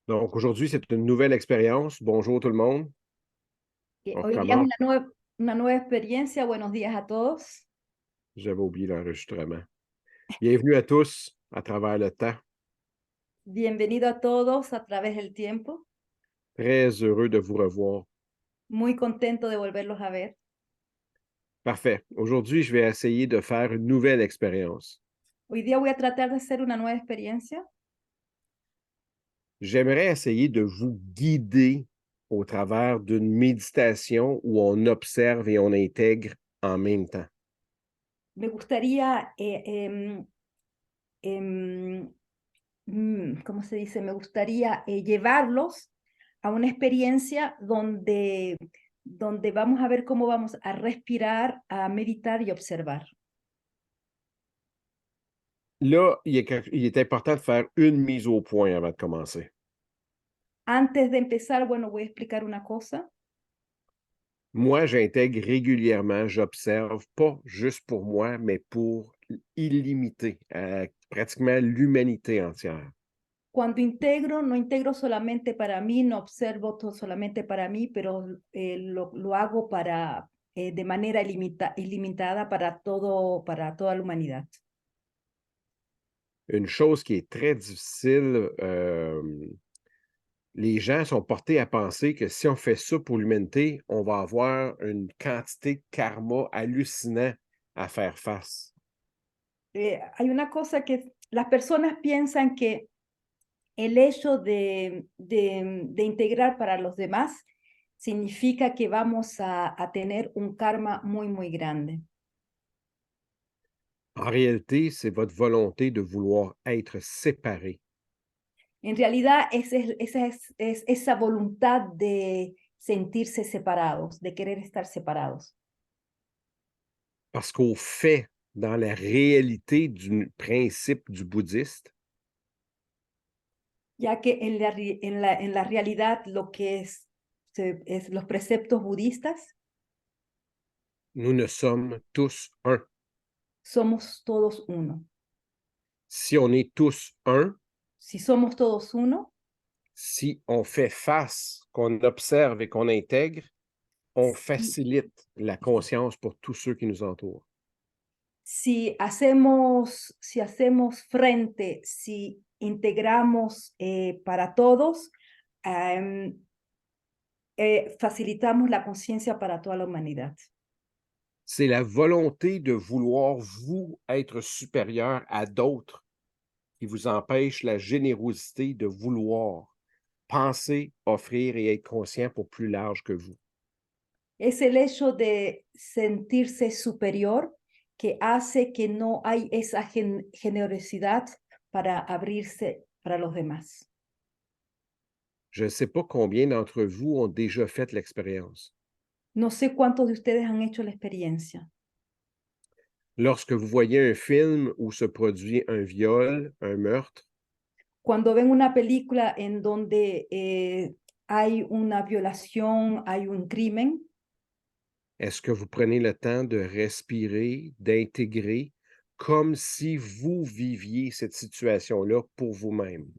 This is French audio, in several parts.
Donc, aujourd'hui, c'est une nouvelle expérience. Bonjour tout le monde. On Hoy día es recommence. una nueva experiencia. Buenos días a todos. J'avais oublié l'enregistrement. Bienvenue à tous à travers le temps. Bienvenido a todos a través del tiempo. Très heureux de vous revoir. Muy contento de volverlos a ver. Parfait. Aujourd'hui, je vais essayer de faire une nouvelle expérience. Hoy día voy a tratar de hacer una nueva experiencia. J'aimerais essayer de vous guider au travers d'une méditation où on observe et on intègre en même temps. Me gustaría, ¿cómo se dice? Me gustaría llevarlos a una experiencia donde vamos a ver cómo vamos a respirar, a meditar y observar. Là, il est important de faire une mise au point avant de commencer. Antes de empezar, bueno, voy a explicar una cosa. Moi, j'intègre régulièrement, j'observe, pas juste pour moi, mais pour illimité, pratiquement l'humanité entière. Cuando integro, no integro solamente para mí, no observo solamente para mí, pero lo hago de manera ilimitada para toda la humanidad. Une chose qui est très difficile, les gens sont portés à penser que si on fait ça pour l'humanité, on va avoir une quantité de karma hallucinant à faire face. Hay una cosa que las personas piensan que el hecho de integrar para los demás significa que vamos a tener un karma muy, muy grande. En réalité, c'est votre volonté de vouloir être séparé. En realidad, es esa voluntad de sentirse separados, de querer estar separados. Parce qu'au fait, dans la réalité du principe du bouddhiste, Ya que en la realidad lo que es los preceptos budistas, nous ne sommes tous un. somos todos uno. Si on est tous un, Si somos todos uno, si on fait face, qu'on observe et qu'on intègre, on si, facilite la conscience pour tous ceux qui nous entourent. si hacemos frente, si integramos para todos, em, facilitamos la conciencia para toda la humanidad. C'est la volonté de vouloir, vous, être supérieur à d'autres qui vous empêche la générosité de vouloir penser, offrir et être conscient pour plus large que vous. Es el hecho de sentirse superior que hace que no hay esa generosidad para abrirse para los demás. Je ne sais pas combien d'entre vous ont déjà fait l'expérience. No sé cuántos de ustedes han hecho la experiencia. Lorsque vous voyez un film où se produit un viol, un meurtre, Cuando ven una película en donde hay una violación, hay un crimen, est-ce que vous prenez le temps de respirer, d'intégrer, comme si vous viviez cette situation-là pour vous-même?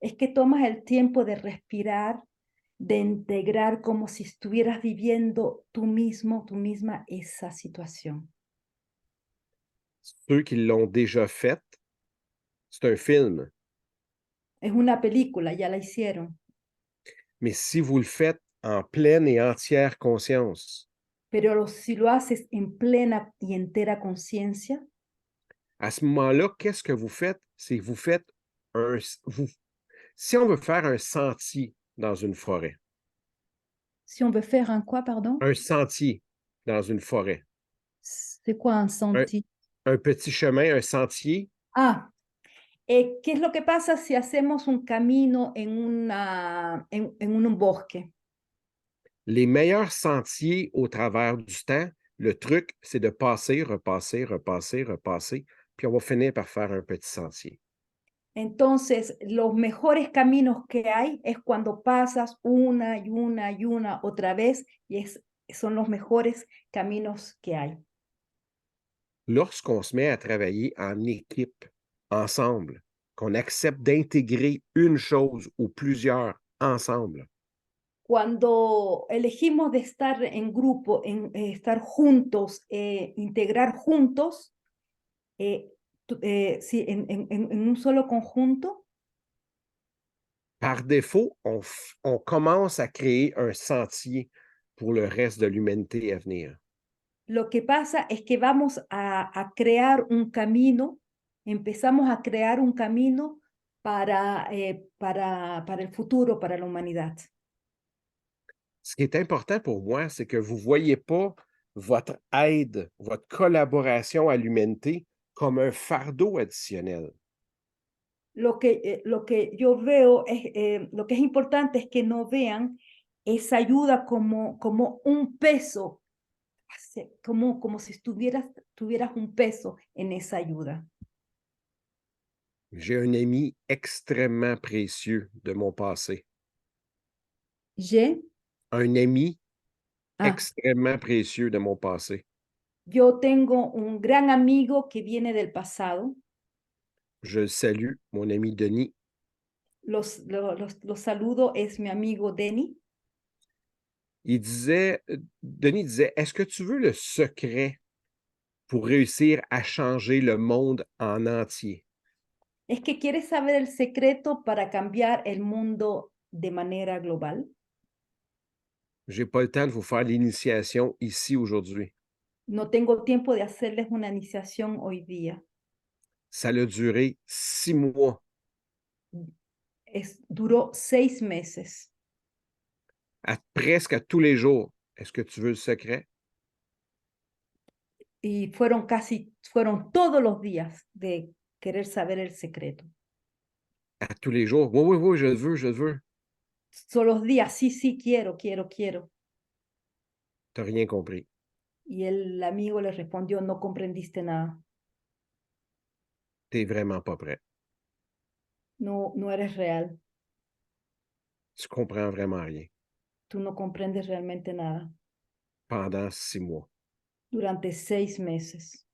es que tomas el tiempo de respirar, de integrar como si estuvieras viviendo tú mismo, tú misma esa situación. Ceux qui l'ont déjà fait, c'est un film. Es una película, ya la hicieron. Mais si vous le faites en pleine et entière conscience, Pero si lo haces en plena y entera conciencia, à ce moment-là, qu'est-ce que vous faites? C'est que vous faites si on veut faire un sentier dans une forêt, si on veut faire un quoi, pardon? un sentier dans une forêt, C'est quoi un un, sentier? un petit chemin, un sentier, Ah, ¿qué es lo que pasa si hacemos un camino en un bosque? les meilleurs sentiers au travers du temps, le truc, c'est de passer, repasser, repasser, repasser, puis on va finir par faire un petit sentier. Entonces, los mejores caminos que hay es cuando pasas una y una y una otra vez y son los mejores caminos que hay. Lorsqu'on se met à travailler en équipe, ensemble, qu'on accepte d'intégrer une chose ou plusieurs ensemble. Cuando elegimos de estar en grupo, estar juntos, integrar juntos, sí, en un solo conjunto, Par défaut, on commence à créer un sentier pour le reste de l'humanité à venir. lo que pasa es que vamos a crear un camino, empezamos a crear un camino para el futuro, para la humanidad. Ce qui est important pour moi, c'est que vous ne voyez pas votre aide, votre collaboration à l'humanité comme un fardeau additionnel. Lo que yo veo es, lo que es importante es que no vean esa ayuda como un peso, como si tuvieras un peso en esa ayuda. J'ai un ami extrêmement précieux de mon passé. Ye, Un ami ah, extrêmement précieux de mon passé. yo tengo un gran amigo que viene del pasado. Je le salue, mon ami Denis. Los saludo, es mi amigo Denny. Denis disait, est-ce que tu veux le secret pour réussir à changer le monde en entier? Es que quieres saber el secreto para cambiar el mundo de manera global. J'ai pas le temps de vous faire l'initiation ici aujourd'hui. No tengo tiempo de hacerles una iniciación hoy día. Ça a duré 6 mois. Duró 6 meses Presque à tous les jours. Est-ce que tu veux le secret? y fueron todos los días de querer saber el secreto. À tous les jours. Oui, oui, oui, je le veux, je le veux. Todos los días, sí, sí, quiero, quiero, quiero. Tu n'as rien compris. Y el amigo le respondió, no comprendiste nada, Tu n'es vraiment pas prêt. no, no eres real, Tu comprends vraiment rien. tú no comprendes realmente nada. Pendant 6 mois. Durante 6 meses.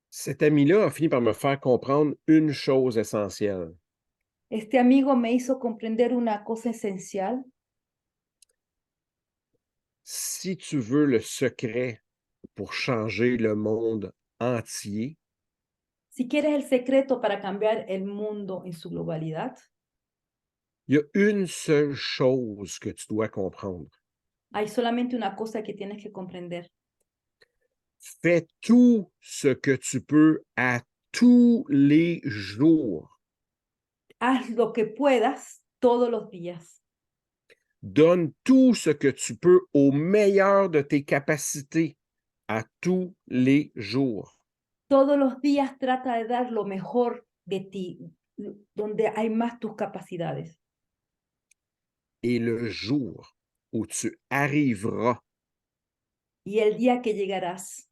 Cet ami-là a fini par me faire comprendre une chose essentielle. Este amigo me hizo comprender una cosa esencial. Si tu veux le secret pour changer le monde entier, Si quieres el secreto para cambiar el mundo en su globalidad, il y a une seule chose que tu dois comprendre. hay solamente una cosa que tienes que comprender. Fais tout ce que tu peux à tous les jours. Haz lo que puedas todos los días. Donne tout ce que tu peux au meilleur de tes capacités à tous les jours. Todos los días trata de dar lo mejor de ti, donde hay más tus capacidades. Et le jour où tu arriveras, Y el día que llegarás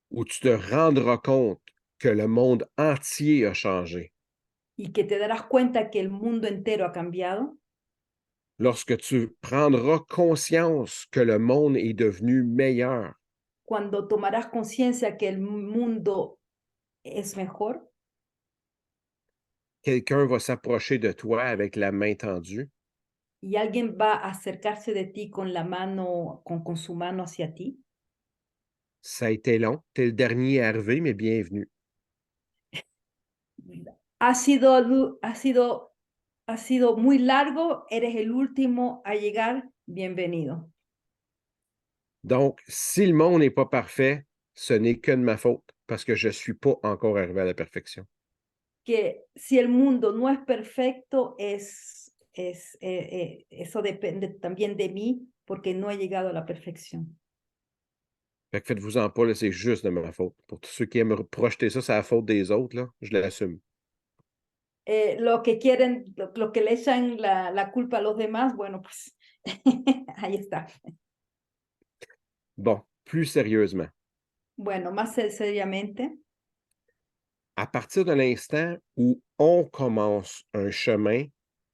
où tu te rendras compte que le monde entier a changé, y que te darás cuenta que el mundo entero ha cambiado, lorsque tu prendras conscience que le monde est devenu meilleur, cuando tomarás conciencia que el mundo es mejor, quelqu'un va s'approcher de toi avec la main tendue. y alguien va a acercarse de ti con la mano, con su mano hacia ti. Ça a été long, tu es le dernier arrivé, mais bienvenue. Ha sido muy largo, eres el último a llegar, bienvenido. Donc, si le monde n'est pas parfait, ce n'est que de ma faute parce que je ne suis pas encore arrivé à la perfection. Que si el mundo no es perfecto, eso depende también de mí, porque no he llegado a la perfección. Fait que faites-vous-en pas, là, c'est juste de ma faute. Pour tous ceux qui aiment projeter ça, c'est la faute des autres, là, je l'assume. Lo que quieren, lo que le echan la culpa a los demás, bueno, pues ahí está. Bon, plus sérieusement, Bueno, más seriamente, à partir de l'instant où on commence un chemin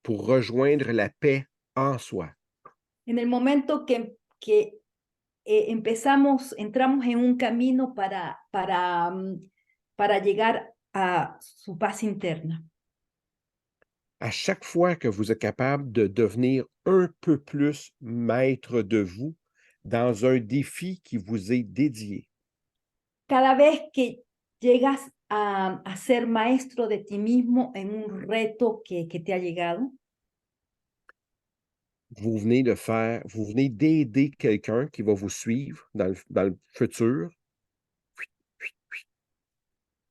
pour rejoindre la paix en soi, en el momento que entramos en un camino para llegar a su paz interna. À chaque fois que vous êtes capable de devenir un peu plus maître de vous dans un défi qui vous est dédié, Cada vez que llegas a ser maestro de ti mismo en un reto que te ha llegado, vous venez d'aider quelqu'un qui va vous suivre dans le futur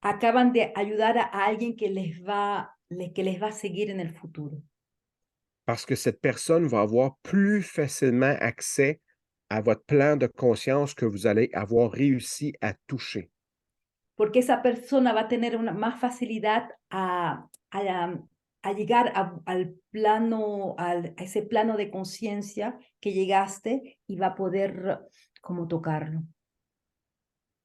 acaban de ayudar a alguien que les va a seguir en el futuro. parce que cette personne va avoir plus facilement accès à votre plan de conscience que vous allez avoir réussi à toucher. Porque esa persona va a tener una más facilidad a llegar al plano, a ese plano de conciencia que llegaste y va a poder como tocarlo.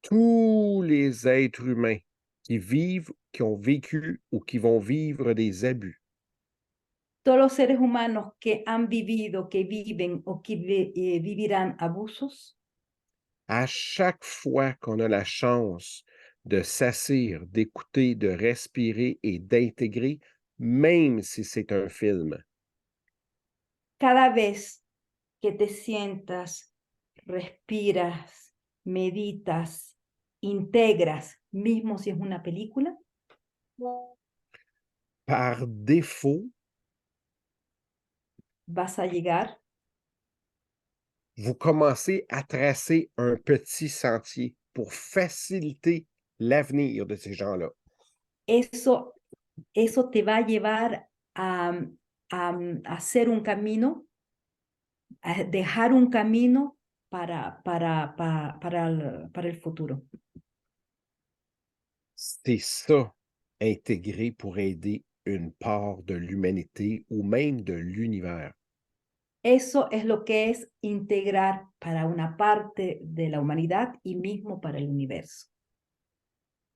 Tous les êtres humains qui vivent, qui ont vécu ou qui vont vivre des abus, Todos los seres humanos que han vivido, que viven o que vivirán abusos, à chaque fois qu'on a la chance de s'assire, d'écouter, de respirer et d'intégrer, même si c'est un film, cada vez que te sientas, respiras, meditas, integras, mismo si es una película, par défaut, vas a llegar. vous commencez à tracer un petit sentier pour faciliter l'avenir de ces gens-là. Eso, eso te va a llevar a hacer un camino, a dejar un camino para el futuro. C'est ça, intégrer pour aider une part de l'humanité ou même de l'univers. Eso es lo que es integrar para una parte de la humanidad y mismo para el universo.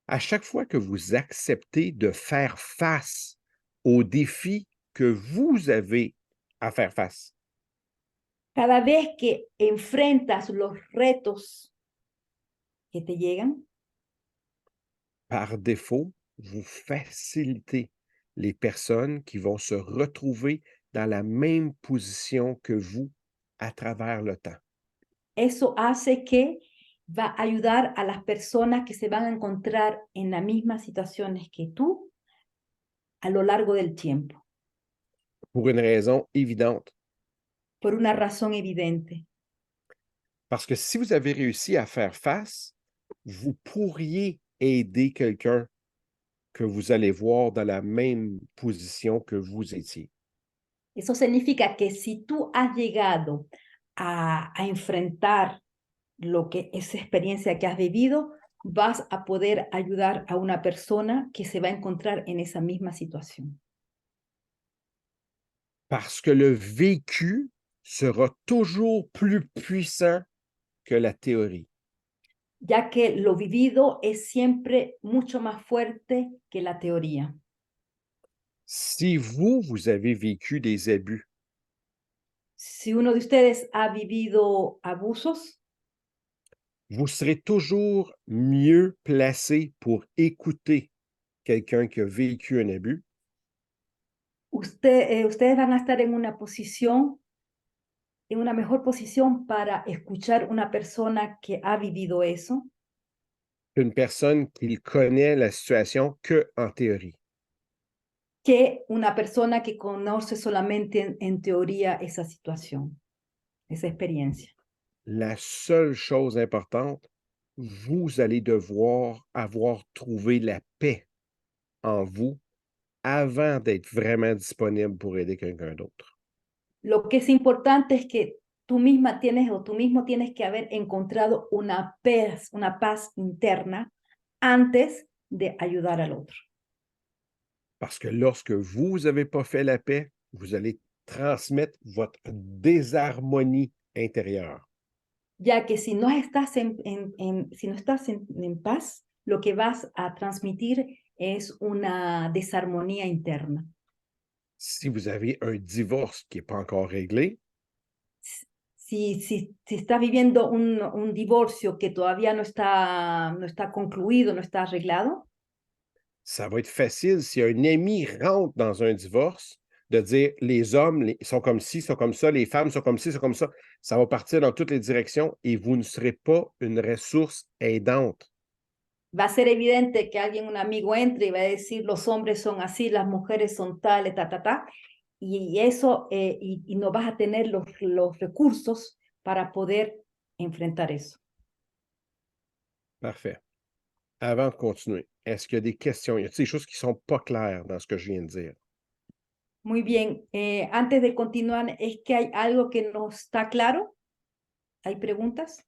À chaque fois que vous acceptez de faire face aux défis que vous avez à faire face, Cada vez que enfrentas los retos que te llegan, par défaut, vous facilitez les personnes qui vont se retrouver dans la même position que vous à travers le temps. eso hace que va a ayudar a las personas que se van a encontrar en las mismas situaciones que tú a lo largo del tiempo, Pour une raison évidente. por una razón evidente. Parce que si vous avez réussi à faire face, vous pourriez aider quelqu'un que vous allez voir dans la même position que vous étiez. Eso significa que si tú has llegado a enfrentar lo que esa experiencia que has vivido, vas a poder ayudar a una persona que se va a encontrar en esa misma situación. Parce que le vécu sera toujours plus puissant que la théorie. Ya que lo vivido es siempre mucho más fuerte que la teoría. Si vous, vous avez vécu des abus, Si uno de ustedes ha vivido abusos, vous serez toujours mieux placé pour écouter quelqu'un qui a vécu un abus ustedes van a estar en una mejor posición para escuchar una persona que ha vivido eso, qu'une personne qui connaît la situation que en théorie. que una persona que conoce solamente en teoría esa situación, esa experiencia. La seule chose importante, vous allez devoir avoir trouvé la paix en vous avant d'être vraiment disponible pour aider quelqu'un d'autre. Lo que es importante es que tú misma tienes o tú mismo tienes que haber encontrado una paz interna antes de ayudar al otro. Parce que lorsque vous n'avez pas fait la paix, vous allez transmettre votre désharmonie intérieure. Ya que si no estás si no estás en paz, lo que vas a transmitir es una desarmonía interna. Si vous avez un divorce qui n'est pas encore réglé, Si estás viviendo un divorcio que todavía no está concluido, no está arreglado, ça va être facile si un ami rentre dans un divorce de dire les hommes sont comme ci, sont comme ça, les femmes sont comme ci, sont comme ça. Ça va partir dans toutes les directions et vous ne serez pas une ressource aidante. Va a ser evidente que alguien, un amigo, entre y va a decir los hombres son así, las mujeres son tales, ta, ta, ta. Y eso, y no vas a tener los recursos para poder enfrentar eso. Parfait. Avant de continuer, est-ce qu'il y a des questions? Y a des choses qui ne sont pas claires dans ce que je viens de dire? Muy bien. Antes de continuar, ¿es que hay algo que no está claro? ¿Hay preguntas?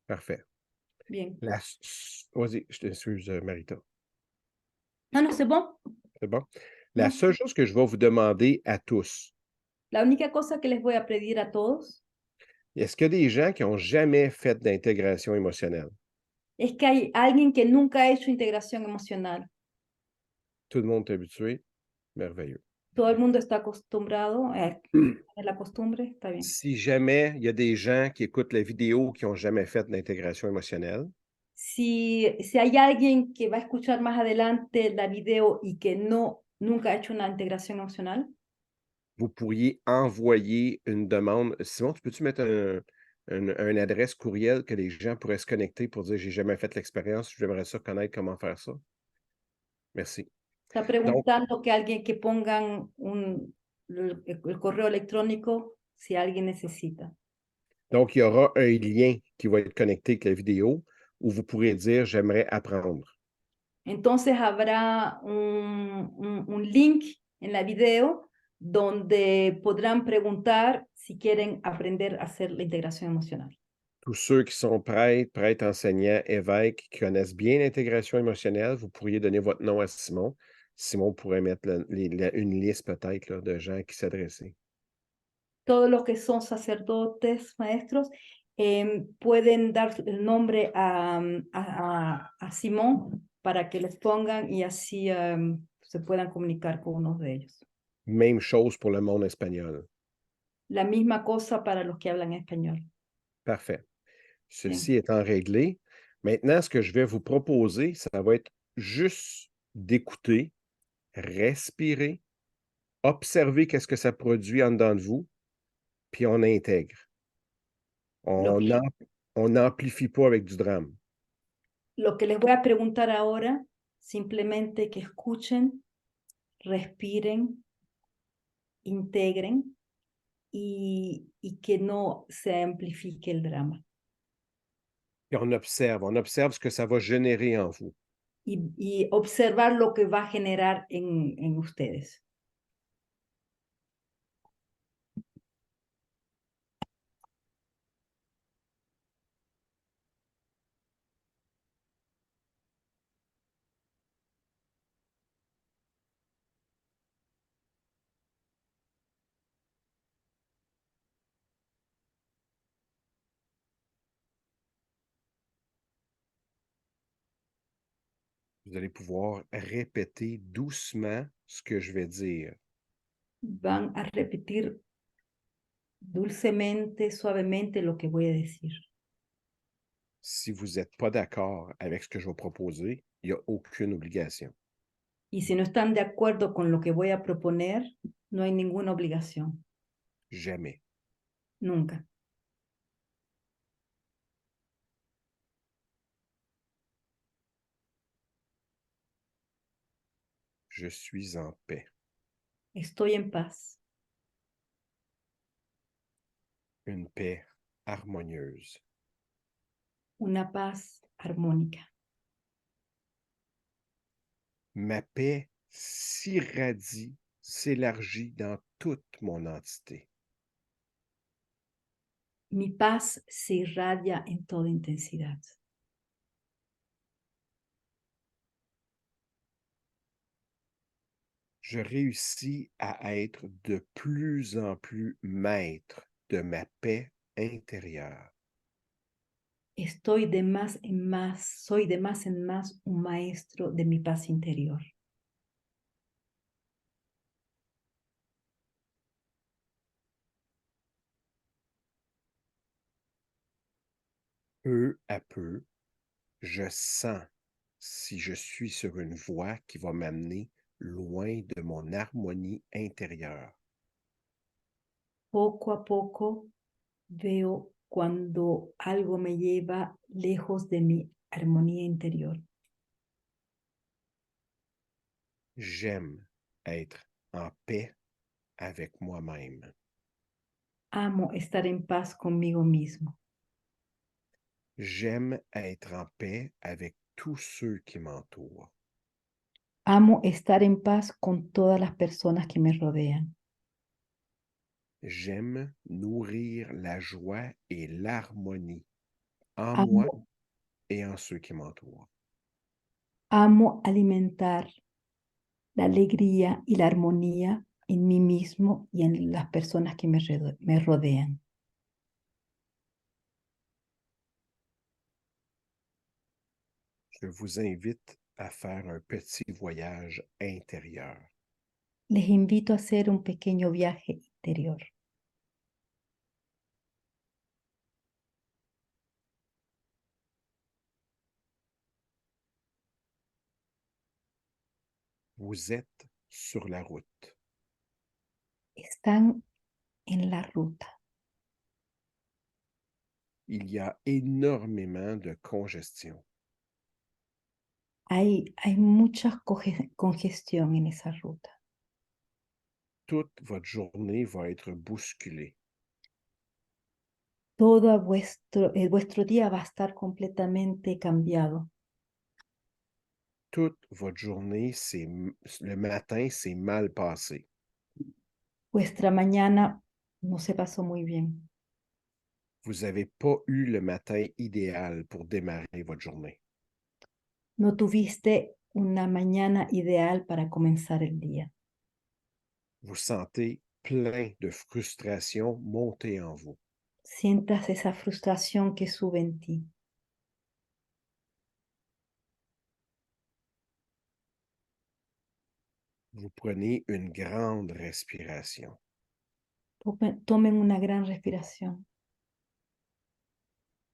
Parfait. Bien. Vas-y, je t'excuse, Marita. No, no, c'est bon. C'est bon? La No. seule chose que je vais vous demander à tous, La única cosa que les voy a pedir a todos est-ce qu'il y a des gens qui n'ont jamais fait d'intégration émotionnelle? es que hay alguien que nunca ha hecho integración emocional. Tout le monde est habitué? Merveilleux. Todo el mundo está acostumbrado a la costumbre, está bien. Si jamais il y a des gens qui écoutent la vidéo qui n'ont jamais fait d'intégration émotionnelle, Si hay alguien que va a escuchar más adelante la video y que nunca ha hecho una integración emocional, vous pourriez envoyer une demande. Simon, tu peux-tu mettre une adresse courriel que les gens pourraient se connecter pour dire j'ai jamais fait l'expérience, j'aimerais ça connaître comment faire ça? Merci. está Donc, preguntando que alguien que pongan el correo electrónico si alguien necesita. donc, il y aura un lien qui va être connecté avec la vidéo où vous pourrez dire j'aimerais apprendre. Entonces habrá un link en la video donde podrán preguntar si quieren aprender a hacer la integración emocional. Tous ceux qui sont prêtres, enseignants, évêques, qui connaissent bien l'intégration émotionnelle, vous pourriez donner votre nom à Simon. Simon pourrait mettre une liste peut-être là, de gens qui s'adressaient. Todos los que son sacerdotes, maestros, pueden dar el nombre a Simón para que les pongan y así se puedan comunicar con uno de ellos. Même chose pour le monde espagnol. La misma cosa para los que hablan español. Parfait. Bien. Ceci étant réglé, maintenant, ce que je vais vous proposer, ça va être juste d'écouter, respirer, observer qu'est-ce que ça produit en dedans de vous, puis on intègre. Lo On que, on n'amplifie pas avec du drame. lo que les voy a preguntar ahora, simplemente que escuchen, respiren, integren y que no se amplifique el drama. Puis on observe ce que ça va générer en vous. Y observar lo que va a generar en ustedes. Vous allez pouvoir répéter doucement ce que je vais dire. Van a repetir dulcemente, suavemente lo que voy a decir. Si vous n'êtes pas d'accord avec ce que je vais proposer, il n'y a aucune obligation. Y si no están de acuerdo con lo que voy a proponer, no hay ninguna obligación. Jamais. Nunca. Je suis en paix. Estoy en paz. Une paix harmonieuse. Una paz armónica. Ma paix s'irradie, s'élargit dans toute mon entité. Mi paz se irradia en toda intensidad. Je réussis à être de plus en plus maître de ma paix intérieure. Estoy de más en más, soy de más en más un maestro de mi paz interior. Peu à peu, Je sens si je suis sur une voie qui va m'amener loin de mon harmonie intérieure. Poco a poco veo cuando algo me lleva lejos de mi armonía interior. J'aime être en paix avec moi-même. Amo estar en paz conmigo mismo. J'aime être en paix avec tous ceux qui m'entourent. Amo estar en paz con todas las personas que me rodean. J'aime nourrir la joie et l'harmonie en moi Amo, et en ceux qui m'entourent. amo alimentar la alegría y la armonía en mí mismo y en las personas que me rodean. Je vous invite à faire un petit voyage intérieur. Les invito a hacer un pequeño viaje interior. Vous êtes sur la route. Están en la ruta. Il y a énormément de congestion. Hay mucha congestión en esa ruta. Toute votre journée va être bousculée. Todo vuestro día va a estar completamente cambiado. Toute votre journée, le matin, c'est mal passé. Vuestra mañana no se pasó muy bien. Vous n'avez pas eu le matin idéal pour démarrer votre journée. No tuviste una mañana ideal para comenzar el día. Vous sentez plein de frustration monter en vous. Sientas esa frustración que sube en ti. Vous prenez une grande respiration. Tomen una gran respiración.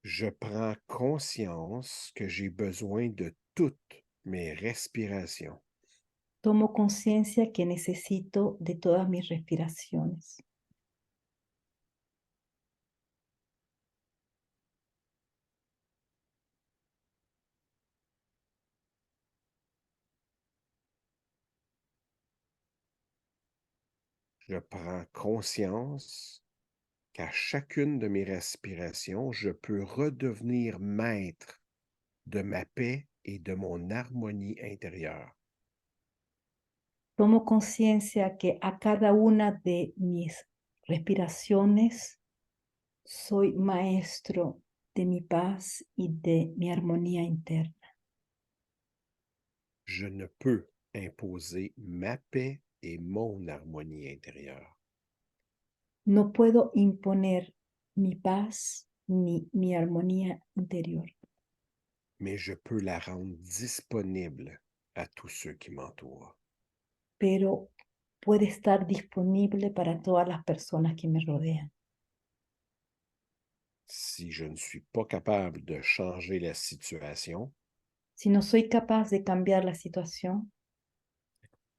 Je prends conscience que j'ai besoin de toutes mes respirations. Tomo conciencia que necesito de todas mis respiraciones. Je prends conscience qu'à chacune de mes respirations, je peux redevenir maître de ma paix et de mon harmonie intérieure. Tomo conciencia que a cada una de mis respiraciones soy maestro de mi paz y de mi armonía interna. Je ne peux imposer ma paix et mon harmonie intérieure, No puedo imponer mi paz ni mi armonía interior, mais je peux la rendre disponible à tous ceux qui m'entourent. pero puede estar disponible para todas las personas que me rodean. Si je ne suis pas capable de changer la situation, Si no soy capaz de cambiar la situación,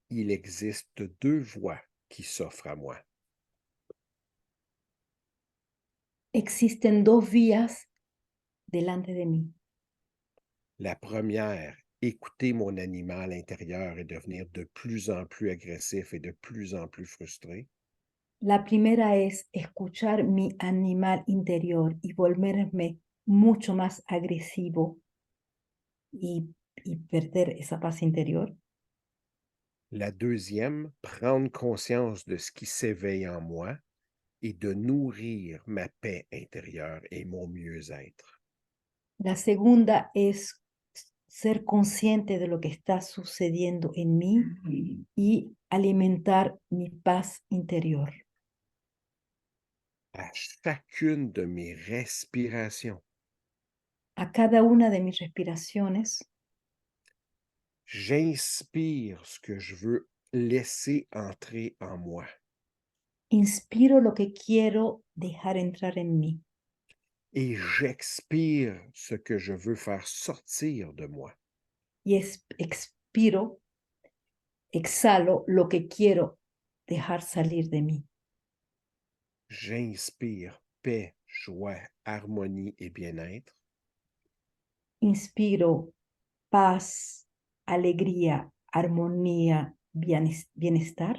il existe deux voies qui s'offrent à moi. existen dos vías delante de mí. La première, écouter mon animal intérieur et devenir de plus en plus agressif et de plus en plus frustré. La primera es escuchar mi animal interior y volverme mucho más agresivo y perder esa paz interior. La deuxième, prendre conscience de ce qui s'éveille en moi et de nourrir ma paix intérieure et mon mieux-être. La segunda es ser consciente de lo que está sucediendo en mí y alimentar mi paz interior. À chacune de mes respirations, A cada una de mis respiraciones, j'inspire ce que je veux laisser entrer en moi inspiro lo que quiero dejar entrar en mí et j'expire ce que je veux faire sortir de moi. y expiro, exhalo lo que quiero dejar salir de mí. J'inspire paix, joie, harmonie et bien-être. Inspiro paz, alegría, armonía, bienestar.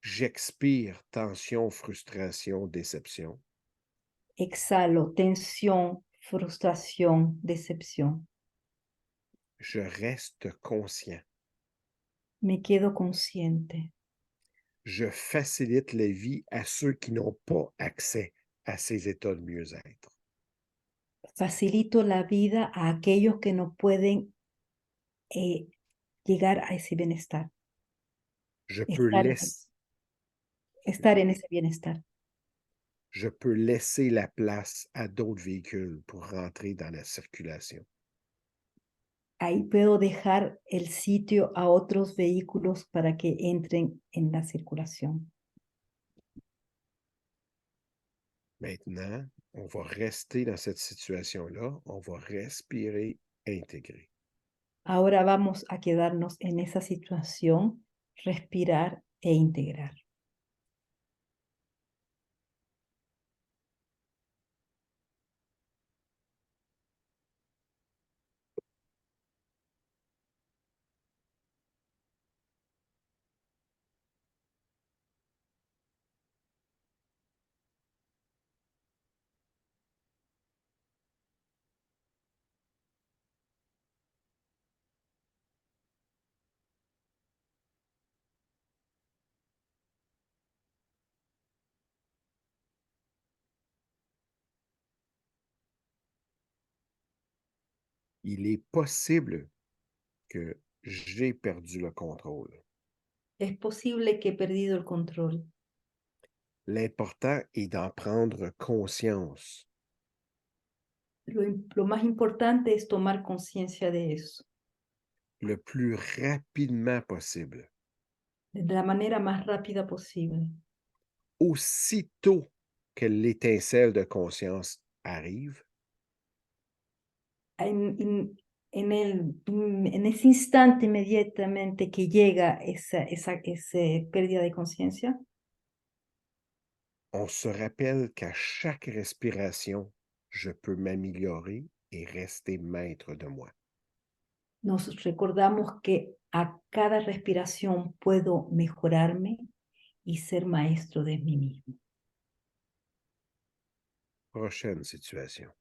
J'expire tension, frustration, déception. Exhalo tensión, frustración, decepción. Je reste conscient. Me quedo consciente. Je facilite la vie à ceux qui n'ont pas accès à ces états de mieux-être. Facilito la vida a aquellos que no pueden llegar a ese bienestar, Je peux, estar, laisser, estar en ese bienestar. je peux laisser la place à d'autres véhicules pour rentrer dans la circulation. Ahí puedo dejar el sitio a otros vehículos para que entren en la circulación. Maintenant, on va rester dans cette situation-là, on va respirer, intégrer. Ahora vamos a quedarnos en esa situación, respirar e integrar. Il est possible que j'ai perdu le contrôle. Es posible que he perdido el control. L'important est d'en prendre conscience. Lo más importante es tomar conciencia de eso, Le plus rapidement possible. de la manera más rápida posible. Aussitôt que l'étincelle de conscience arrive, En ese instante inmediatamente que llega esa pérdida de conciencia, on se rappelle qu'à chaque respiration, je peux m'améliorer et rester maître de moi. nos recordamos que a cada respiración puedo mejorarme y ser maestro de mí mismo. Prochaine situation.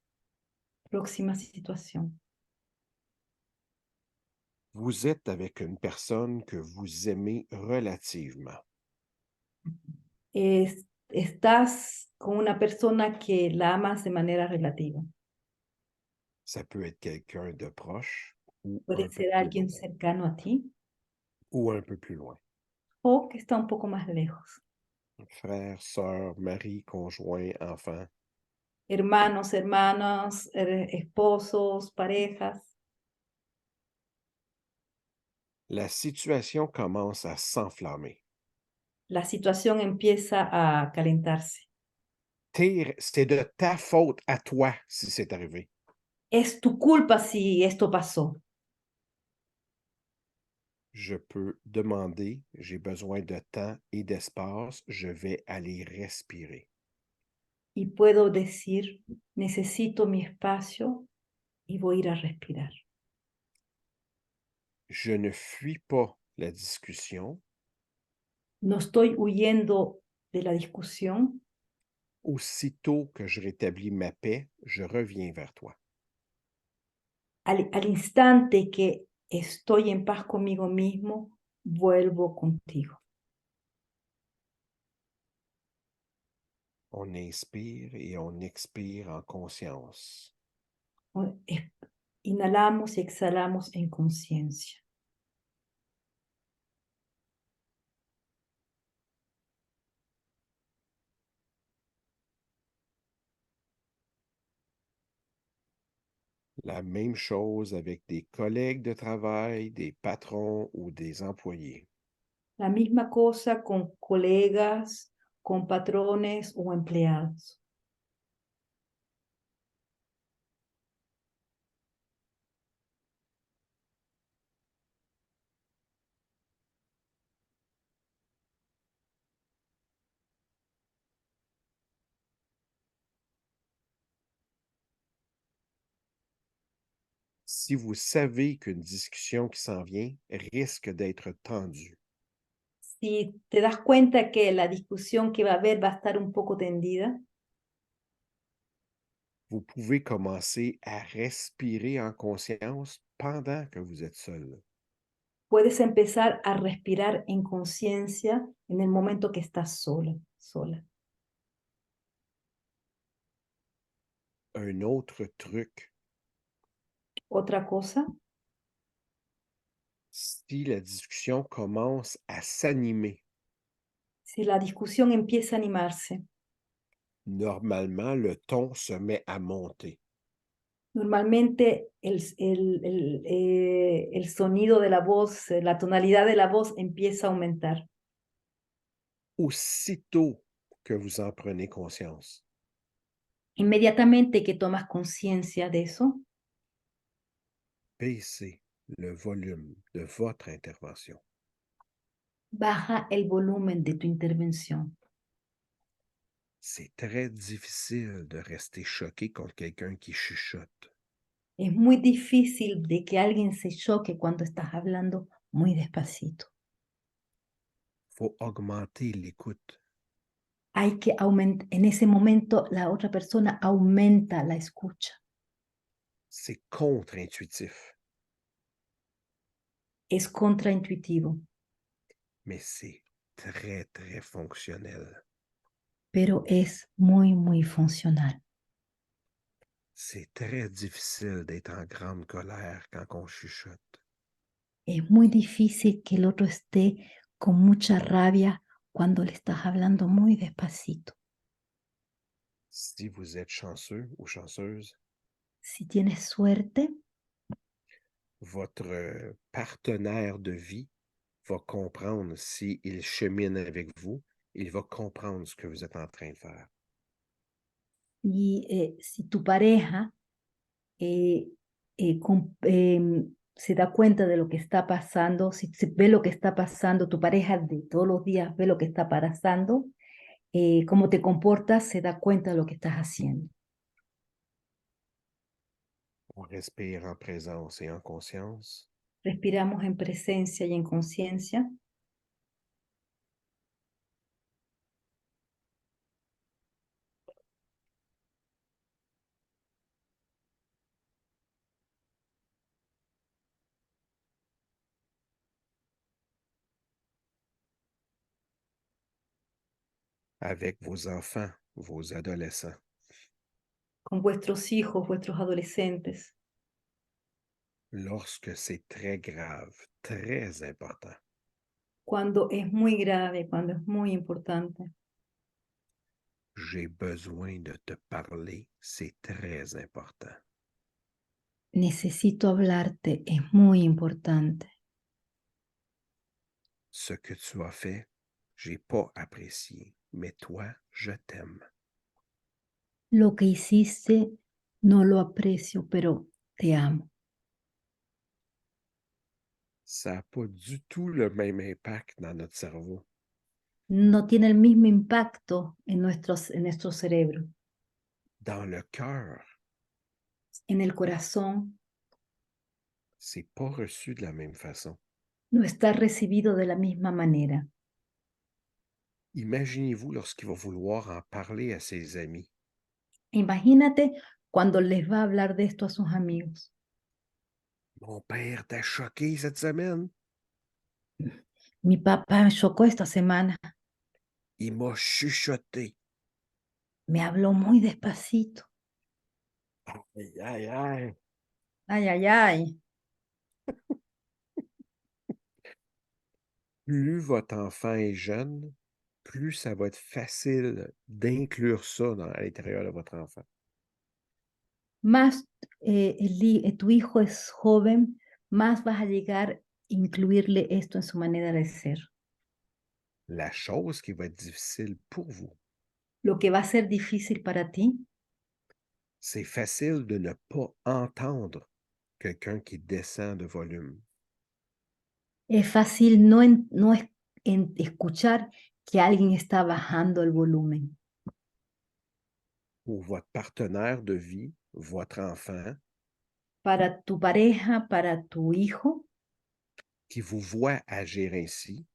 Próxima situación. Vous êtes avec une personne que vous aimez relativement. Estás con una persona que la amas de manera relativa. Ça peut être quelqu'un de proche ou Puede un peu ser plus alguien loin. cercano a ti Ou un peu plus loin. o que está un poco más lejos. Frère, sœur, mari, conjoint, enfant. Hermanos, hermanas, esposos, parejas. La situation commence à s'enflammer. La situación empieza a calentarse. C'est de ta faute à toi si c'est arrivé. Es tu culpa si esto pasó. Je peux demander, j'ai besoin de temps et d'espace, je vais aller respirer. Y puedo decir, necesito mi espacio y voy a ir a respirar. Je ne fuis pas la discussion. No estoy huyendo de la discusión. Aussitôt que je rétablis ma paix, je reviens vers toi. Al instante que estoy en paz conmigo mismo, vuelvo contigo. On inspire et on expire en conscience. Inhalamos y exhalamos en conciencia. La même chose avec des collègues de travail, des patrons ou des employés. La misma cosa con colegas, con patrones o empleados. si vous savez qu'une discussion qui s'en vient risque d'être tendue. Si te das cuenta que la discusión que va a haber va a estar un poco tendida, Vous pouvez commencer à respirer en conscience pendant que vous êtes seul. puedes empezar a respirar en conciencia en el momento que estás sola, sola. Un autre truc, Otra cosa, si la discussion commence à s'animer, si la discusión empieza a animarse, normalement le ton se met à monter. normalmente el sonido de la voz, la tonalidad de la voz empieza a aumentar. Aussitôt que vous en prenez conscience, Inmediatamente que tomas conciencia de eso, baissez le volume de votre intervention. baja el volumen de tu intervención. C'est très difficile de rester choqué contre quelqu'un qui chuchote. Es muy difícil de que alguien se choque cuando estás hablando muy despacito. Faut augmenter l'écoute. Hay que aumentar, en ese momento la otra persona aumenta la escucha. C'est contre-intuitif, Es contraintuitivo, mais c'est très, très fonctionnel. pero es muy, muy funcional. C'est très difficile d'être en grande colère quand on chuchote. Es muy difícil que el otro esté con mucha rabia cuando le estás hablando muy despacito. Si vous êtes chanceux ou chanceuse, Si tienes suerte, votre partenaire de vie va comprendre s'il chemine avec vous, il va comprendre ce que vous êtes en train de faire. y si tu pareja eh, se da cuenta de lo que está pasando, si se ve lo que está pasando, tu pareja de todos los días ve lo que está pasando, cómo te comportas, se da cuenta de lo que estás haciendo. On respire en présence et en conscience. Respiramos en presencia y en conciencia. Avec vos enfants, vos adolescents. Con vuestros hijos, vuestros adolescentes, Lorsque c'est très grave, très important, cuando es muy grave, cuando es muy importante. j'ai besoin de te parler, c'est très important. Necesito hablarte, es muy importante. Ce que tu as fait, j'ai pas apprécié, mais toi, je t'aime. Lo que hiciste no lo aprecio, pero te amo. Ça n'a pas du tout le même impact dans notre cerveau. No tiene el mismo impacto en nuestro cerebro, Dans le cœur, en el corazón, c'est pas reçu de la même façon. no está recibido de la misma manera. Imaginez-vous lorsqu'il va vouloir en parler à ses amis. Imagínate cuando les va a hablar de esto a sus amigos. Mon père t'a choqué cette semaine? Mi papá me chocó esta semana, Il m'a chuchoté. me habló muy despacito. Aïe, aïe, aïe. Ay, ay, ay. Plus votre enfant est jeune, plus ça va être facile d'inclure ça à l'intérieur de votre enfant. Más tu hijo es joven, más vas a llegar a incluirle esto en su manera de ser. La chose qui va être difficile pour vous, Lo que va a ser difícil para ti, c'est facile de ne pas entendre quelqu'un qui descend de volume. es fácil no escuchar que alguien está bajando el volumen. Pour votre partenaire de vie, votre enfant, para tu pareja, para tu hijo, qui vous voient agir ainsi,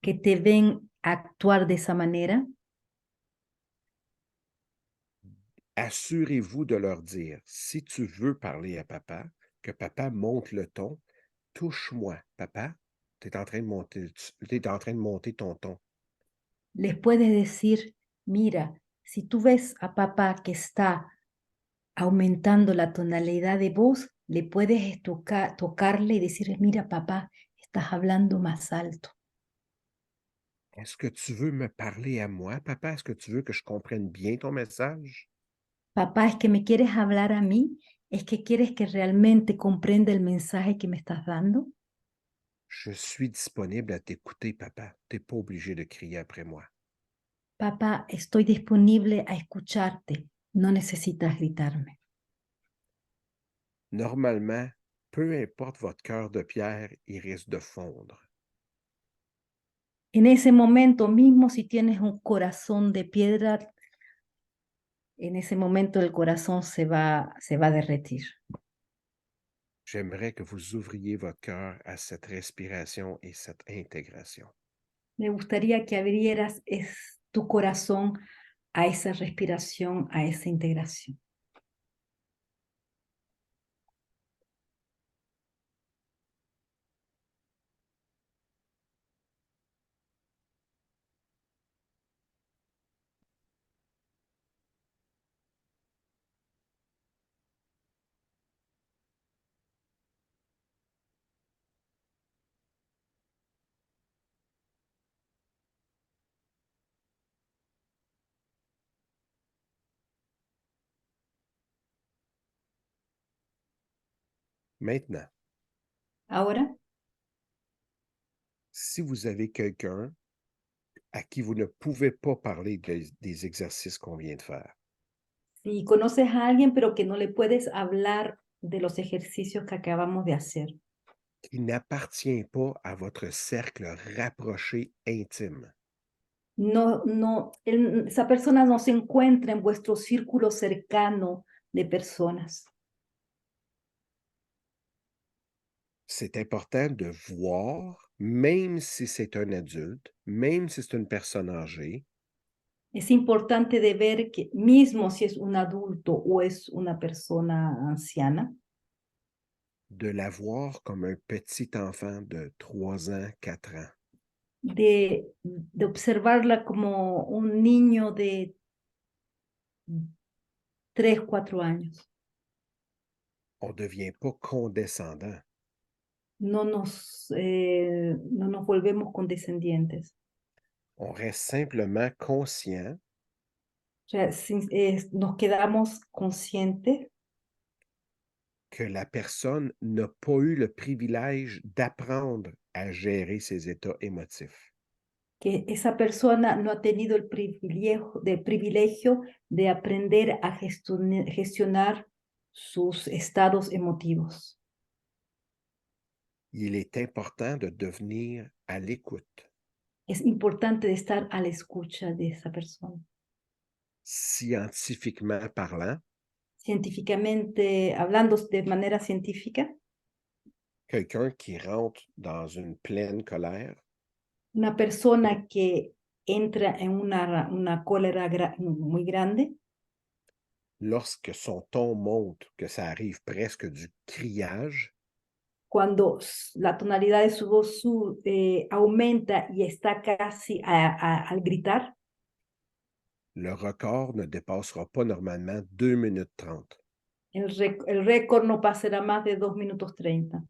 que te ven actuar de esa manera, assurez-vous de leur dire, si tu veux parler à papa, que papa monte le ton, touche-moi, papa, tu es en train de monter, t'es en train de monter ton ton. les puedes decir, mira, si tú ves a papá que está aumentando la tonalidad de voz, le puedes tocarle y decirle, mira papá, estás hablando más alto. Est-ce que tu veux me parler à moi, papa? Est-ce que tu veux que je comprenne bien ton message? Papá, ¿es que me quieres hablar a mí? ¿Es que quieres que realmente comprenda el mensaje que me estás dando? Je suis disponible à t'écouter, papa. T'es pas obligé de crier après moi. Papá, estoy disponible a escucharte. No necesitas gritarme. Normalement, peu importe votre cœur de pierre, il risque de fondre. En ese momento mismo, si tienes un corazón de piedra, en ese momento el corazón se va a derretir. J'aimerais que vous ouvriez votre cœur à cette respiration et cette intégration. Me gustaría que abrieras tu corazón a esa respiración, a esa integración. Maintenant, Ahora, si vous avez quelqu'un à qui vous ne pouvez pas parler des exercices qu'on vient de faire, si conoces a alguien pero que no le puedes hablar de los ejercicios que acabamos de hacer, qui n'appartient pas à votre cercle rapproché intime, esa persona no se encuentra en vuestro círculo cercano de personas. c'est important de voir, même si c'est un adulte, même si c'est une personne âgée, Es importante de ver que mismo si es un adulto o es una persona anciana, de la voir comme un petit enfant de 3 ans, 4 ans. de observarla como un niño de 3, 4 años. On ne devient pas condescendant. No nos volvemos condescendientes. On reste simplement conscient O sea, nos quedamos conscientes que la personne n'a pas eu le privilège d'apprendre à gérer ses états émotifs. que esa persona no ha tenido el privilegio de aprender a gestionar sus estados emotivos. Il est important de devenir à l'écoute. Es importante de estar a la escucha de esa persona. Scientifiquement parlant, Científicamente, hablando de manera científica, quelqu'un qui rentre dans une pleine colère una persona que entra en una cólera muy grande, lorsque son ton monte, que ça arrive presque du criage, cuando la tonalidad de su voz aumenta y está casi al gritar, le record ne dépassera pas normalement 2 minutes 30. el récord no pasará más de 2 minutos 30.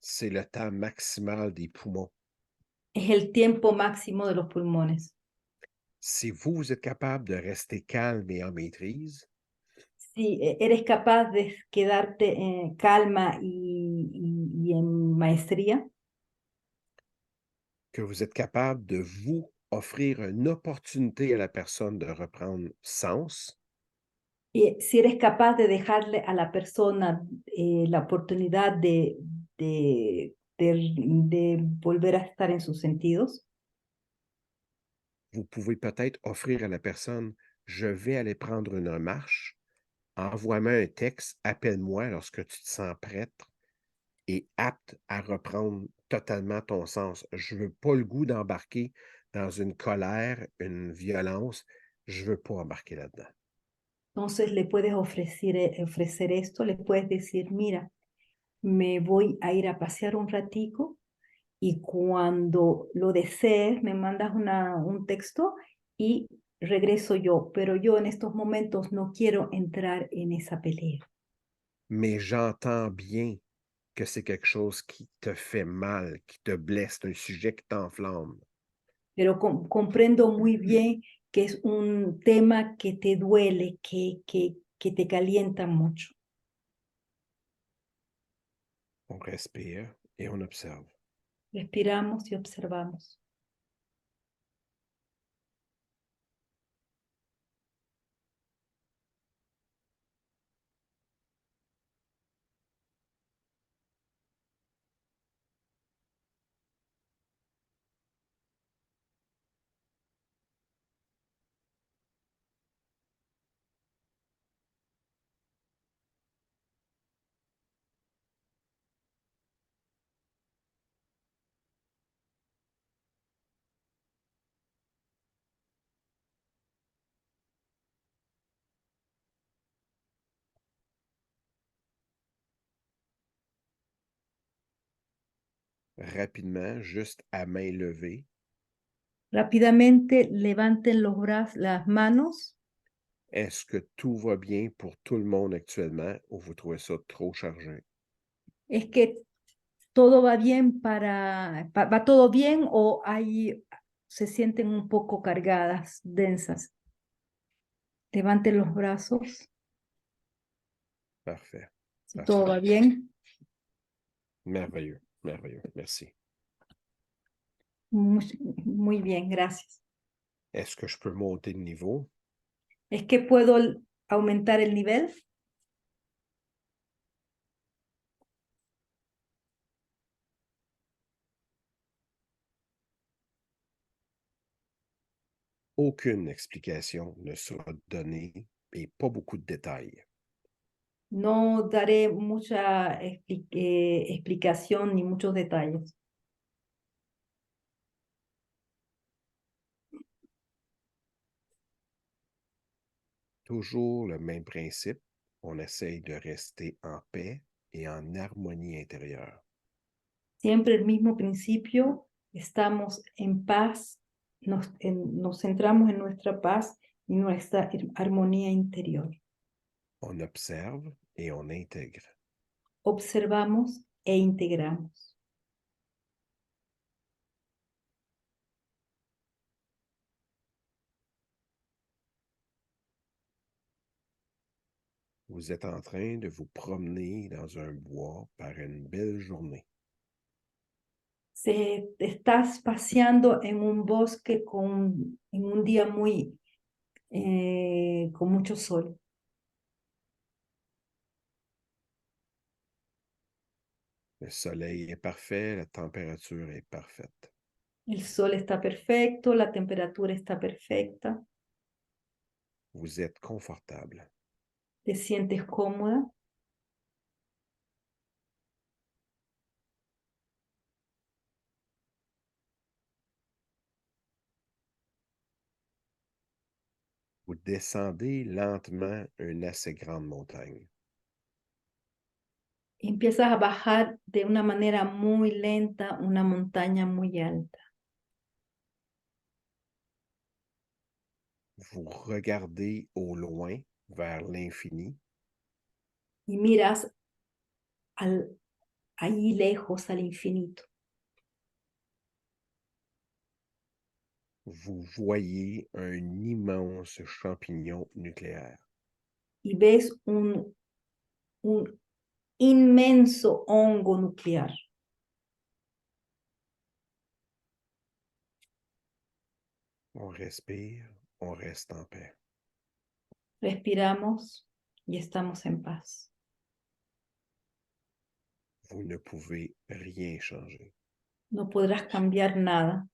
C'est le temps maximal des poumons. Es el tiempo máximo de los pulmones. Si vous, vous êtes capable de rester calme et en maîtrise, Si eres capaz de quedarte calma y en maestría, que vous êtes capable de vous offrir une opportunité à la personne de reprendre sens, y si eres capaz de dejarle a la persona la oportunidad de volver a estar en sus sentidos, vous pouvez peut-être offrir à la personne, je vais aller prendre une marche Envoie-moi un texte, appelle-moi lorsque tu te sens prête et apte à reprendre totalement ton sens. Je veux pas le goût d'embarquer dans une colère, une violence. Je veux pas embarquer là-dedans. Entonces le puedes ofrecer esto, le puedes decir, mira, me voy a ir a pasear un ratico y cuando lo desees me mandas un texto y regreso yo, pero yo en estos momentos no quiero entrar en esa pelea. Mais j'entends bien que c'est quelque chose qui te fait mal, qui te blesse, c'est un sujet qui t'enflamme. Pero comprendo muy bien que es un tema que te duele, que te calienta mucho. On respire et on observe. Respiramos y observamos. Rapidement, juste à main levée, Rápidamente levanten los brazos, las manos. est-ce que tout va bien pour tout le monde actuellement ou vous trouvez ça trop chargé? ¿Es que todo va bien va todo bien o se sienten un poco cargadas, densas? Levanten los brazos, Parfait, si todo parfait. va bien. Merveilleux, merveilleux. Merci. Muy, muy bien, gracias. Est-ce que je peux monter de niveau? ¿Es que puedo aumentar el nivel? Aucune explication ne sera donnée et pas beaucoup de détails. No daré mucha explicación ni muchos detalles. Toujours le même principe, on essaye de rester en paix et en harmonie intérieure. Siempre el mismo principio, estamos en paz, nos centramos en nuestra paz y nuestra armonía interior. On observe et on intègre. Observamos e integramos. Vous êtes en train de vous promener dans un bois par une belle journée. Estás paseando en un bosque en un día con mucho sol. Le soleil est parfait, la température est parfaite. El sol está perfecto, la temperatura está perfecta, Vous êtes confortable. te sientes cómoda. Vous descendez lentement une assez grande montagne. Empiezas a bajar de una manera muy lenta una montaña muy alta Vous regardez au loin vers l'infini. y miras allí lejos al infinito Vous voyez un immense champignon nucléaire. y ves un inmenso hongo nuclear. On respire, on reste en paix. Respiramos y estamos en paz. Vous ne pouvez rien changer. No podrás cambiar nada.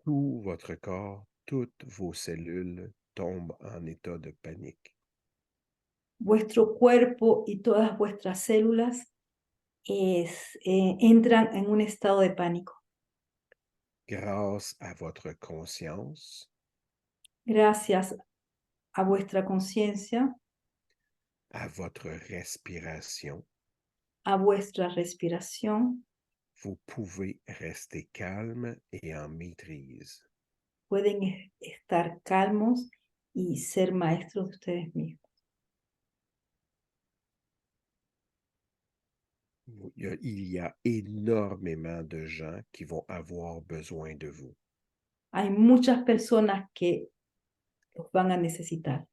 Tout votre corps, toutes vos cellules tombent en état de panique. Vuestro cuerpo y todas vuestras células entran en un estado de pánico. Grâce à votre conscience, Gracias a vuestra conciencia, à votre respiration, a vuestra respiración, vous pouvez rester calme et en maîtrise. pueden estar calmos y ser maestros de ustedes mismos. Il y a énormément de gens qui vont avoir besoin de vous. Hay muchas personas que los van a necesitar.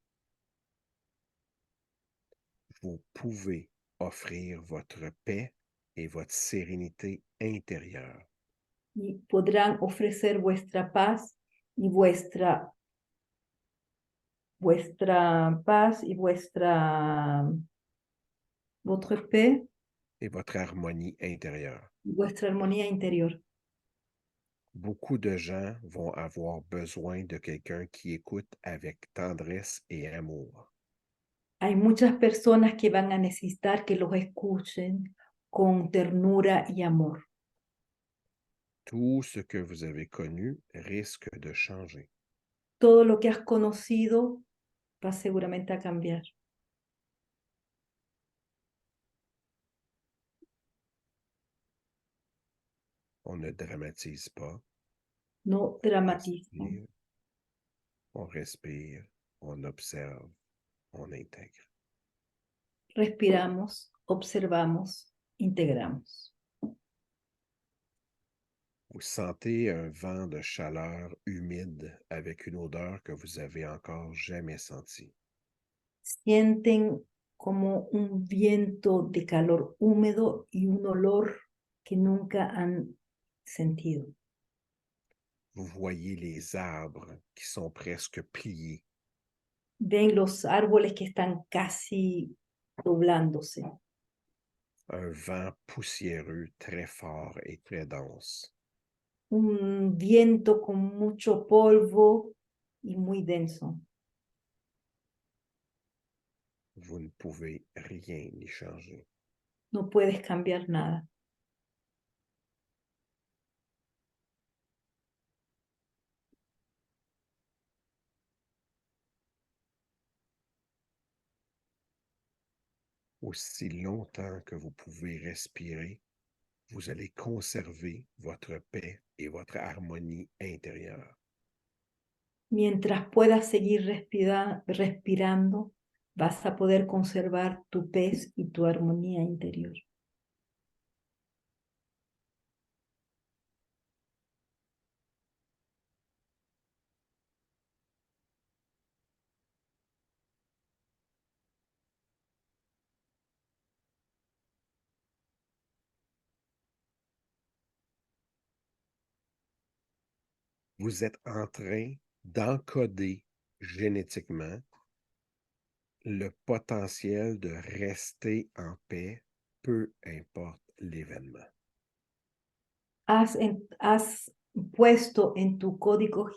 Vous pouvez offrir votre paix et votre sérénité intérieure. Y podrán ofrecer vuestra paz y vuestra paz y votre paix Et votre harmonie intérieure. y vuestra armonía interior. Beaucoup de gens vont avoir besoin de quelqu'un qui écoute avec tendresse et amour. Hay muchas personas que van a necesitar que los escuchen con ternura y amor. Tout ce que vous avez connu risque de changer. Todo lo que has conocido va seguramente a cambiar. On ne dramatise pas. No dramatismo. On respire, on observe, on intègre. Respiramos, observamos, integramos. Vous sentez un vent de chaleur humide avec une odeur que vous avez encore jamais sentie. Sienten como un viento de calor húmedo y un olor que nunca han sentido. Vous voyez les arbres qui sont presque pliés. Ven los árboles que están casi doblándose. Un vent poussiéreux très fort et très dense. Un viento con mucho polvo y muy denso. Vous ne pouvez rien y changer. No puedes cambiar nada. Aussi longtemps que vous pouvez respirer, vous allez conserver votre paix et votre harmonie intérieure. Mientras puedas seguir respirando, vas a poder conservar tu paz y tu armonía interior. Vous êtes en train d'encoder génétiquement le potentiel de rester en paix, peu importe l'événement. Has puesto en tu código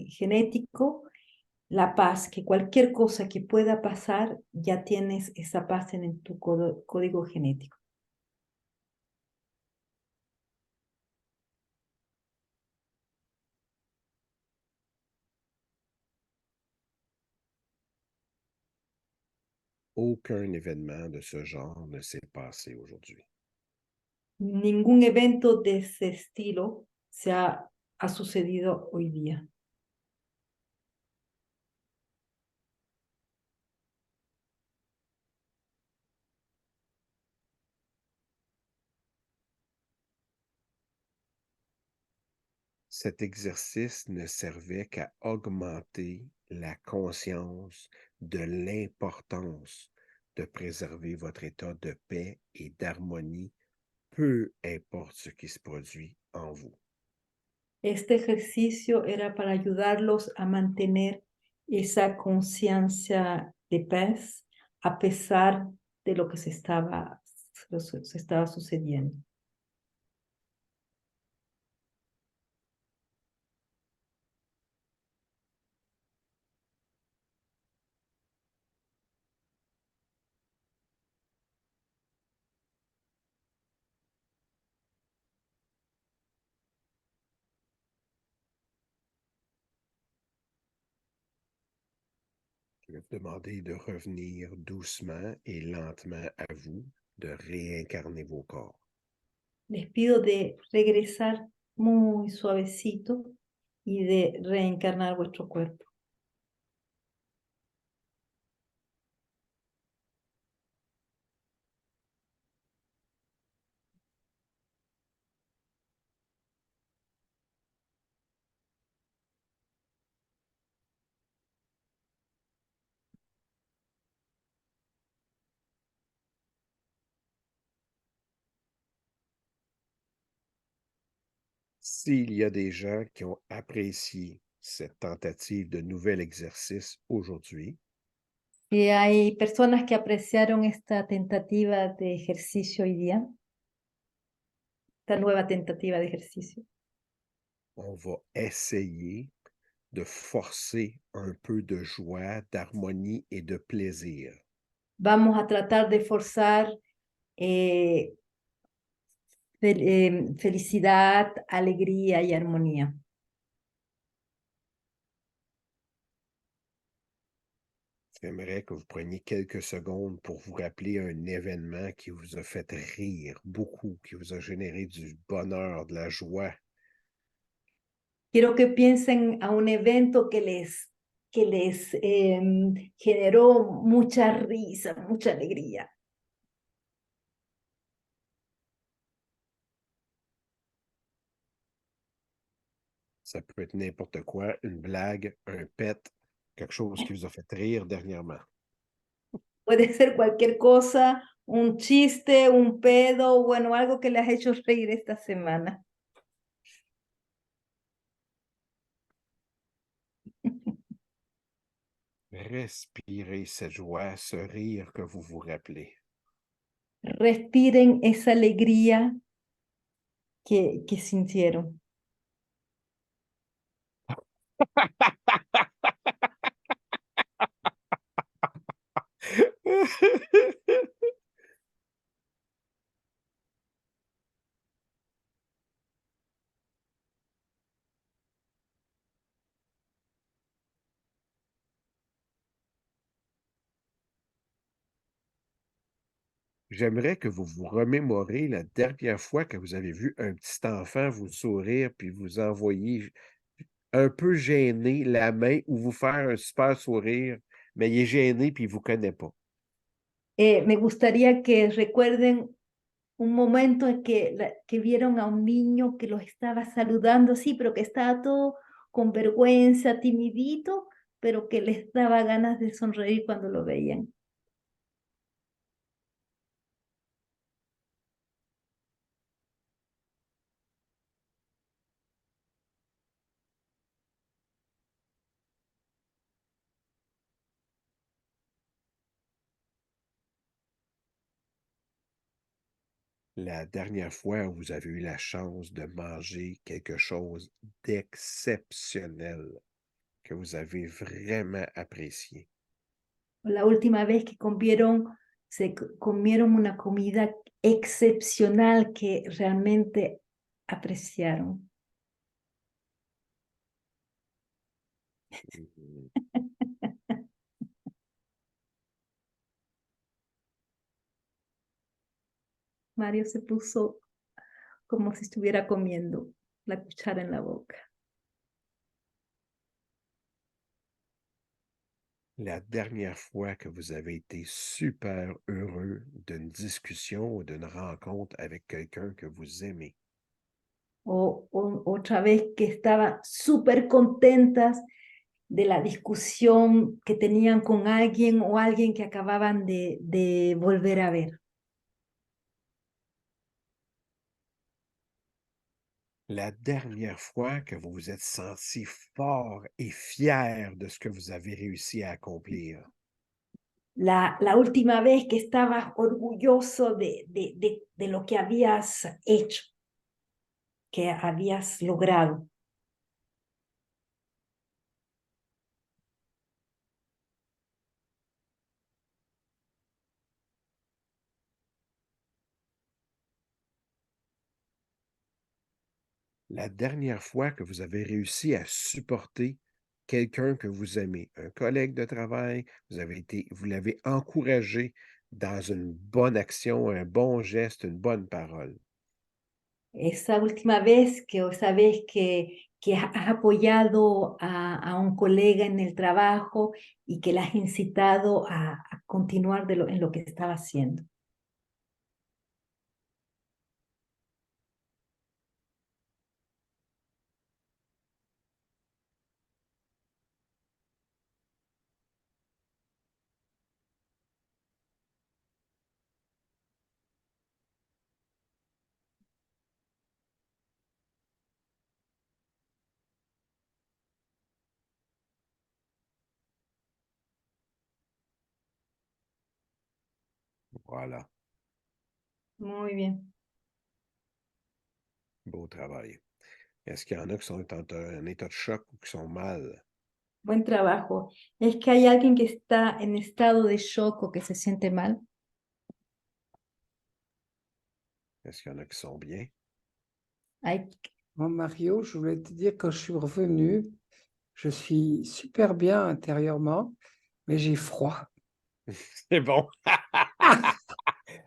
genético la paz, que cualquier cosa que pueda pasar, ya tienes esa paz en tu código genético. Aucun événement de ce genre ne s'est passé aujourd'hui. Ningún evento de ese estilo ha sucedido hoy día. Cet exercice ne servait qu'à augmenter la conscience de l'importance de préserver votre état de paix et d'harmonie, peu importe ce qui se produit en vous. Este ejercicio era para ayudarlos a mantener esa conciencia de paz a pesar de lo que se estaba sucediendo. Je vais vous demander de revenir doucement et lentement à vous, de réincarner vos corps. Les pido de regresar muy suavecito y de reencarnar vuestro cuerpo. S'il y a des gens qui ont apprécié cette tentative de nouvel exercice aujourd'hui, Si hay personas que apreciaron esta tentativa de ejercicio hoy día, esta nueva tentativa de ejercicio, on va essayer de forcer un peu de joie, d'harmonie et de plaisir. vamos a tratar de forzar felicidad, alegría y armonía. J'aimerais que vous preniez quelques secondes pour vous rappeler un événement qui vous a fait rire beaucoup, qui vous a généré du bonheur, de la joie. Quiero que piensen a un evento que les generó mucha risa, mucha alegría. Ça peut être n'importe quoi, une blague, un pet, quelque chose qui vous a fait rire dernièrement. Puede ser cualquier cosa, un chiste, un pedo, bueno, algo que les ha hecho reír esta semana. Respirez cette joie, ce rire que vous vous rappelez. Respiren esa alegría que sintieron. J'aimerais que vous vous remémorez la dernière fois que vous avez vu un petit enfant vous sourire puis vous envoyer un peu gêné la main ou vous faire un super sourire, mais il est gêné puis il vous connaît pas. Me gustaría que recuerden un momento en que vieron a un niño que los estaba saludando, sí, pero que estaba todo con vergüenza, timidito, pero que les daba ganas de sonreír cuando lo veían. La dernière fois où vous avez eu la chance de manger quelque chose d'exceptionnel que vous avez vraiment apprécié. La última vez que comieron una comida excepcional que realmente apreciaron. Mhm. Mario se puso como si estuviera comiendo la cuchara en la boca. La dernière fois que vous avez été super heureux d'une discussion ou d'une rencontre avec quelqu'un que vous aimez. Otra vez que estaban súper contentas de la discusión que tenían con alguien o alguien que acababan de volver a ver. La dernière fois que vous vous êtes senti fort et fier de ce que vous avez réussi à accomplir. La última vez que estabas orgulloso de lo que habías hecho, que habías logrado. La dernière fois que vous avez réussi à supporter quelqu'un que vous aimez, un collègue de travail, vous l'avez encouragé dans une bonne action, un bon geste, une bonne parole. Esa última vez o esa vez que has apoyado a un colega en el trabajo y que le has incitado a continuar en lo que estaba haciendo. Voilà, Muy bien. beau travail. Est-ce qu'il y en a qui sont en état de choc ou qui sont mal? Buen trabajo. ¿Es que hay alguien que está en estado de shock o que se siente mal? Est-ce qu'il y en a qui sont bien? Hay, Moi, Mario, je voulais te dire, quand je suis revenu, je suis super bien intérieurement, mais j'ai froid. C'est bon.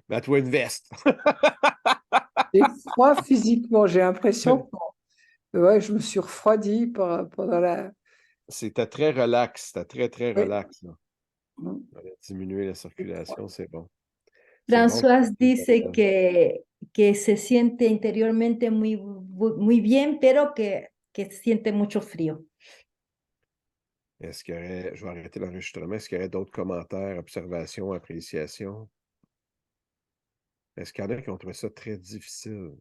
Mets-toi une veste. J'ai froid physiquement. J'ai l'impression que ouais, je me suis refroidi pendant la. C'était très relax. C'était très, très Oui. relax. Là. Mm. On a diminué la circulation, c'est bon. C'est bon. François dice que se siente interiormente muy bien, pero que siente mucho frío. Est-ce qu'il y aurait, je vais arrêter l'enregistrement, est-ce qu'il y aurait d'autres commentaires, observations, appréciations? Est-ce qu'il y en a qui ont trouvé ça très difficile?